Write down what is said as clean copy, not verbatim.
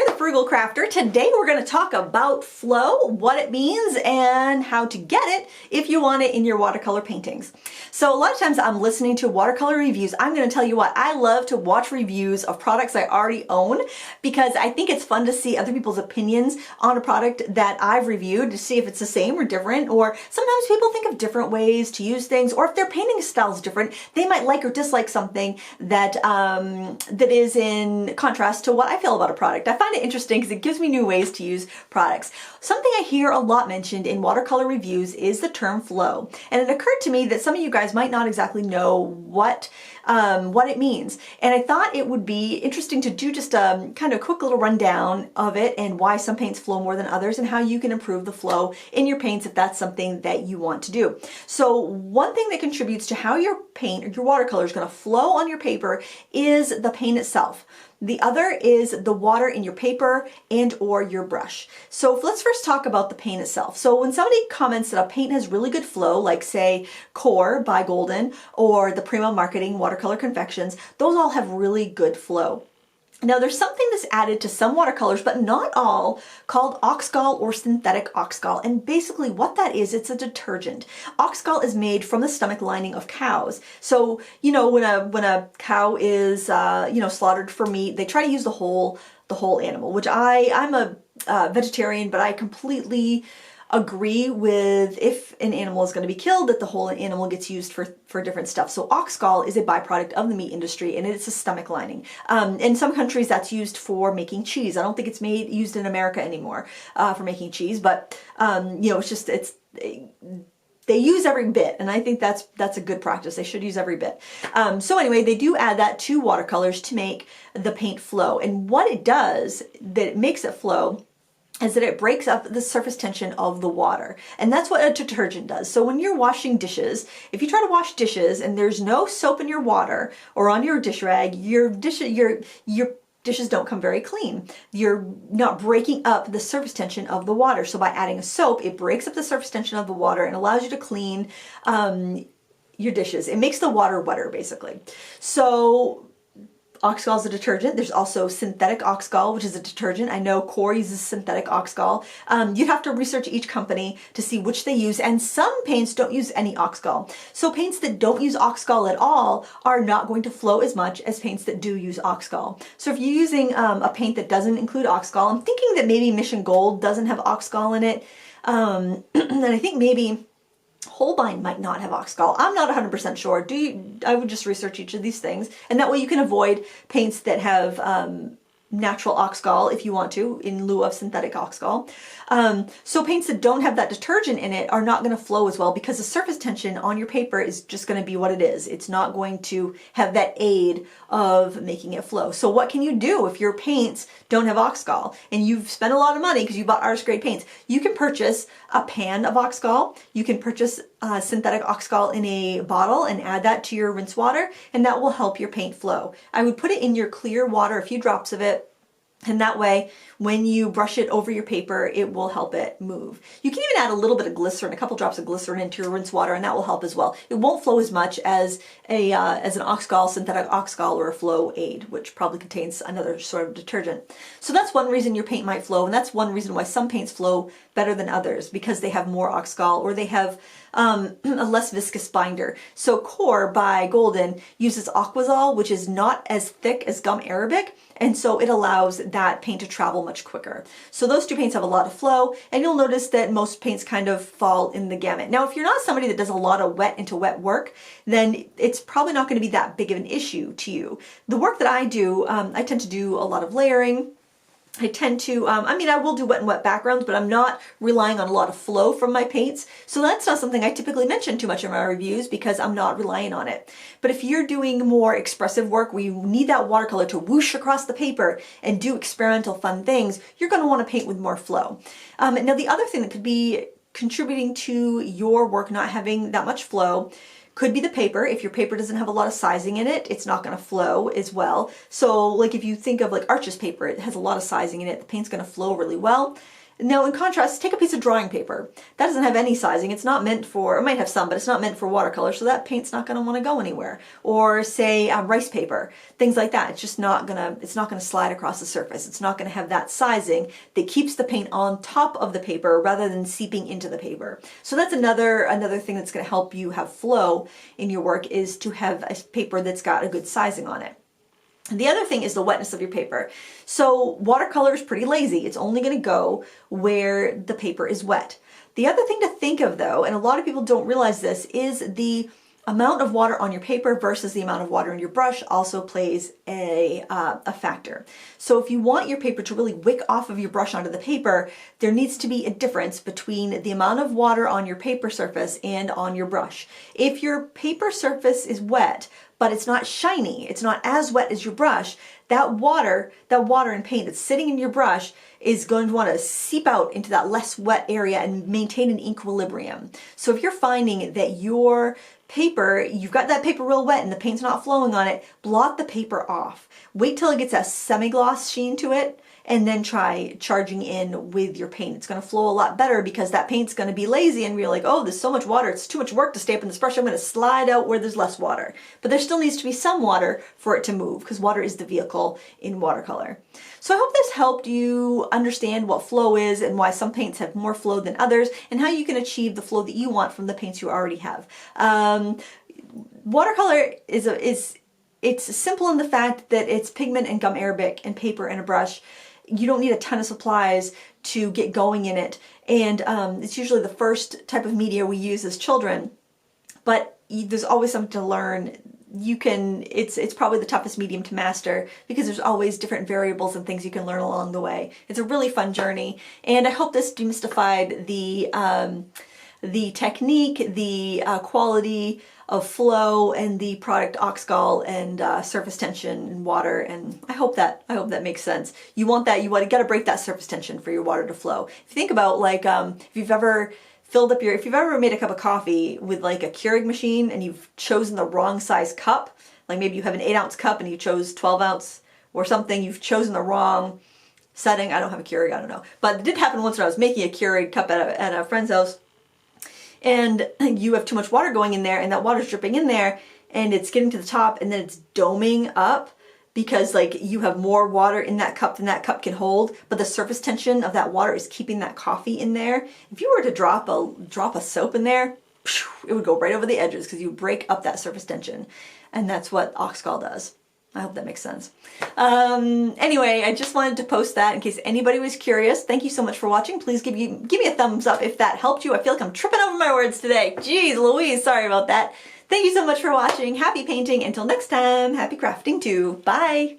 here, the Frugal Crafter. Today we're going to talk about flow, what it means, and how to get it if you want it in your watercolor paintings. So a lot of times I'm listening to watercolor reviews. I'm going to tell you what, I love to watch reviews of products I already own because I think it's fun to see other people's opinions on a product that I've reviewed to see if it's the same or different, or sometimes people think of different ways to use things, or if their painting style is different, they might like or dislike something that that is in contrast to what I feel about a product. I find it interesting because it gives me new ways to use products. Something I hear a lot mentioned in watercolor reviews is the term flow. And it occurred to me that some of you guys might not exactly know what it means. And I thought it would be interesting to do just a kind of quick little rundown of it and why some paints flow more than others and how you can improve the flow in your paints if that's something that you want to do. So one thing that contributes to how your paint or your watercolor is going to flow on your paper is the paint itself. The other is the water in your paper and or your brush. So let's first talk about the paint itself. So when somebody comments that a paint has really good flow, like say Core by Golden or the Prima Marketing Watercolor Confections, those all have really good flow. Now there's something that's added to some watercolors, but not all, called Oxal or synthetic Oxal. And basically what that is, it's a detergent. Oxal is made from the stomach lining of cows. So, you know, when a cow is, slaughtered for meat, they try to use the whole animal, which I'm a vegetarian, but I completely agree with if an animal is going to be killed, that the whole animal gets used for different stuff. So Oxal is a byproduct of the meat industry and it's a stomach lining. In some countries that's used for making cheese. I don't think it's used in America anymore for making cheese, but they use every bit, and I think that's a good practice. They should use every bit. So anyway, they do add that to watercolors to make the paint flow. And what it does that makes it flow is that it breaks up the surface tension of the water. And that's what a detergent does. So when you're washing dishes, if you try to wash dishes and there's no soap in your water or on your dish rag, your dishes don't come very clean. You're not breaking up the surface tension of the water. So by adding a soap, it breaks up the surface tension of the water and allows you to clean your dishes. It makes the water wetter, basically. So Oxal is a detergent. There's also synthetic Oxal, which is a detergent. I know Core uses synthetic Oxal. You'd have to research each company to see which they use, and some paints don't use any Oxal. So paints that don't use Oxal at all are not going to flow as much as paints that do use Oxal. So if you're using a paint that doesn't include Oxal, I'm thinking that maybe Mission Gold doesn't have Oxal in it, and I think maybe Holbein might not have Oxal. I'm not 100% sure. I would just research each of these things, and that way you can avoid paints that have natural Oxal if you want to, in lieu of synthetic Oxal. So paints that don't have that detergent in it are not going to flow as well because the surface tension on your paper is just going to be what it is. It's not going to have that aid of making it flow. So what can you do if your paints don't have Oxal and you've spent a lot of money because you bought artist grade paints? You can purchase a pan of Oxal. You can purchase synthetic Oxal in a bottle and add that to your rinse water, and that will help your paint flow. I would put it in your clear water, a few drops of it, and that way, when you brush it over your paper, it will help it move. You can even add a little bit of glycerin, a couple drops of glycerin into your rinse water, and that will help as well. It won't flow as much as an Oxal, synthetic Oxal, or a flow aid, which probably contains another sort of detergent. So that's one reason your paint might flow, and that's one reason why some paints flow better than others, because they have more Oxal or they have a less viscous binder. So Core by Golden uses Aquazol, which is not as thick as gum arabic, and so it allows that paint to travel much quicker. So those two paints have a lot of flow, and you'll notice that most paints kind of fall in the gamut. Now, if you're not somebody that does a lot of wet into wet work, then it's probably not going to be that big of an issue to you. The work that I do, I tend to do a lot of layering. I tend to, I will do wet and wet backgrounds, but I'm not relying on a lot of flow from my paints. So that's not something I typically mention too much in my reviews because I'm not relying on it. But if you're doing more expressive work where you need that watercolor to whoosh across the paper and do experimental fun things, you're going to want to paint with more flow. Now the other thing that could be contributing to your work not having that much flow could be the paper. If your paper doesn't have a lot of sizing in it, it's not going to flow as well. So like if you think of like Arches paper, it has a lot of sizing in it, the paint's going to flow really well. Now, in contrast, take a piece of drawing paper. That doesn't have any sizing. It's not meant for, it might have some, but it's not meant for watercolor, so that paint's not going to want to go anywhere. Or say rice paper, things like that. It's just not it's not gonna slide across the surface. It's not going to have that sizing that keeps the paint on top of the paper rather than seeping into the paper. So that's another thing that's going to help you have flow in your work, is to have a paper that's got a good sizing on it. The other thing is the wetness of your paper. So watercolor is pretty lazy. It's only going to go where the paper is wet. The other thing to think of though, and a lot of people don't realize this, is the amount of water on your paper versus the amount of water in your brush also plays a factor. So if you want your paper to really wick off of your brush onto the paper, there needs to be a difference between the amount of water on your paper surface and on your brush. If your paper surface is wet, but it's not shiny, it's not as wet as your brush, that water and paint that's sitting in your brush is going to want to seep out into that less wet area and maintain an equilibrium. So if you're finding that your paper, you've got that paper real wet and the paint's not flowing on it, blot the paper off. Wait till it gets a semi-gloss sheen to it, and then try charging in with your paint. It's going to flow a lot better because that paint's going to be lazy and you're like, oh, there's so much water, it's too much work to stay up in this brush, I'm going to slide out where there's less water. But there still needs to be some water for it to move, because water is the vehicle in watercolor. So I hope this helped you understand what flow is and why some paints have more flow than others, and how you can achieve the flow that you want from the paints you already have. Watercolor it's simple in the fact that it's pigment and gum arabic and paper and a brush. You don't need a ton of supplies to get going in it, and it's usually the first type of media we use as children, but there's always something to learn. It's probably the toughest medium to master because there's always different variables and things you can learn along the way. It's a really fun journey, and I hope this demystified the technique, the quality of flow, and the product Oxal and surface tension and water, and I hope that makes sense. You want that, you got to break that surface tension for your water to flow. If you think about, like, if you've ever made a cup of coffee with like a Keurig machine and you've chosen the wrong size cup, like maybe you have an 8-ounce cup and you chose 12-ounce or something, you've chosen the wrong setting. I don't have a Keurig, I don't know, but it did happen once when I was making a Keurig cup at a friend's house, and you have too much water going in there and that water's dripping in there and it's getting to the top and then it's doming up because like you have more water in that cup than that cup can hold, but the surface tension of that water is keeping that coffee in there. If you were to drop a soap in there, it would go right over the edges because you break up that surface tension, and that's what Oxal does. I hope that makes sense. Anyway, I just wanted to post that in case anybody was curious. Thank you so much for watching. Please give me a thumbs up if that helped you. I feel like I'm tripping over my words today. Jeez Louise, sorry about that. Thank you so much for watching. Happy painting. Until next time, happy crafting too. Bye.